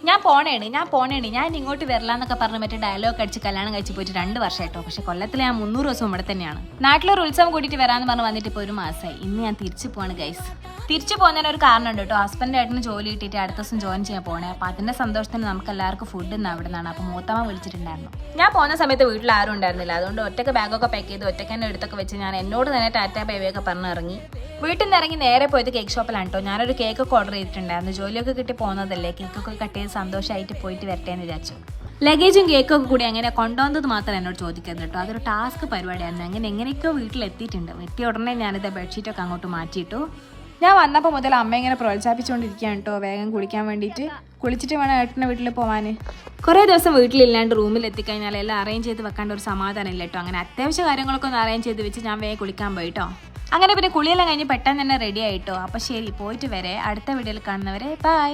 ഞാൻ പോണേണ് ഞാൻ ഇങ്ങോട്ട് വരില്ലാന്നൊക്കെ പറഞ്ഞ് മറ്റേ ഡയലോഗ് അടിച്ച് കല്യാണം കഴിച്ച് പോയിട്ട് 2 വർഷമായിട്ടോ. പക്ഷെ കൊല്ലത്തിൽ ഞാൻ 300 ദിവസം ഇവിടെ തന്നെയാണ്. നാട്ടിലൊരു ഉത്സവം കൂട്ടിയിട്ട് വരാമെന്ന് പറഞ്ഞ് വന്നിട്ട് ഇപ്പോൾ 1 മാസമായി. ഇന്ന് ഞാൻ തിരിച്ചു പോവാണ് ഗൈസ്. തിരിച്ചു പോകുന്നതിന് ഒരു കാരണം ഉണ്ട് കേട്ടോ. ഹസ്ബൻഡ് ഏട്ടന് ജോലി കിട്ടിയിട്ട് അടുത്ത ദിവസം ജോയിൻ ചെയ്യാൻ പോണേ. അപ്പോൾ അതിന്റെ സന്തോഷത്തിന് നമുക്ക് എല്ലാവർക്കും ഫുഡ് ഇന്ന് അവിടെ നിന്നാണ്. അപ്പോൾ മൂത്തമ്മ വിളിച്ചിട്ടുണ്ടായിരുന്നു. ഞാൻ പോകുന്ന സമയത്ത് വീട്ടിൽ ആരും ഉണ്ടായിരുന്നില്ല. അതുകൊണ്ട് ഒറ്റയ്ക്ക് ബാഗൊക്കെ പാക്ക് ചെയ്ത് ഒറ്റയ്ക്ക് തന്നെ എടുത്തൊക്കെ വെച്ച് ഞാൻ എന്നോട് തന്നെ ടാറ്റാ ബൈബിയൊക്കെ പറഞ്ഞ് ഇറങ്ങി. വീട്ടിൽ നിന്ന് ഇറങ്ങി നേരെ പോയത് കേക്ക് ഷോപ്പിലാണ് കേട്ടോ. ഞാനൊരു കേക്കൊക്കെ ഓർഡർ ചെയ്തിട്ടുണ്ടായിരുന്നു. ജോലിയൊക്കെ കിട്ടി പോകുന്നതല്ലേ, കേക്കൊക്കെ കട്ട് ചെയ്ത് സന്തോഷമായിട്ട് പോയിട്ട് വരട്ടെ എന്ന് വിചാരിച്ചു. ലഗേജും കേക്കൊക്കെ കൂടി അങ്ങനെ കൊണ്ടുവന്നത് മാത്രം എന്നോട് ചോദിക്കുന്നത് കേട്ടോ. അതൊരു ടാസ്ക് പരിപാടിയായിരുന്നു. എങ്ങനെയൊക്കെയോ വീട്ടിലെത്തിയിട്ടുണ്ട്. എത്തിയ ഉടനെ ഞാനിത് ബെഡ്ഷീറ്റൊക്കെ അങ്ങോട്ട് മാറ്റിയിട്ടു. ഞാൻ വന്നപ്പോൾ മുതൽ അമ്മ ഇങ്ങനെ പ്രോത്സാഹിപ്പിച്ചുകൊണ്ടിരിക്കുകയാണ് കേട്ടോ വേഗം കുളിക്കാൻ വേണ്ടിയിട്ട്. കുളിച്ചിട്ട് വേണം ഏട്ടൻ്റെ വീട്ടിൽ പോകാൻ. കുറേ ദിവസം വീട്ടിലില്ലാണ്ട് റൂമിൽ എത്തിക്കഴിഞ്ഞാൽ എല്ലാം അറേഞ്ച് ചെയ്ത് വെക്കാണ്ട് ഒരു സമാധാനം ഇല്ല കേട്ടോ. അങ്ങനെ അത്യാവശ്യ കാര്യങ്ങളൊക്കെ ഒന്ന് അറേഞ്ച് ചെയ്ത് വെച്ച് ഞാൻ വേഗം കുളിക്കാൻ പോയിട്ടോ. അങ്ങനെ പിന്നെ കുളിയെല്ലാം കഴിഞ്ഞ് പെട്ടെന്ന് തന്നെ റെഡി ആയിട്ടോ. അപ്പോൾ ശരി, പോയിട്ട് വരെ. അടുത്ത വീഡിയോയിൽ കാണുന്നവരെ ബൈ.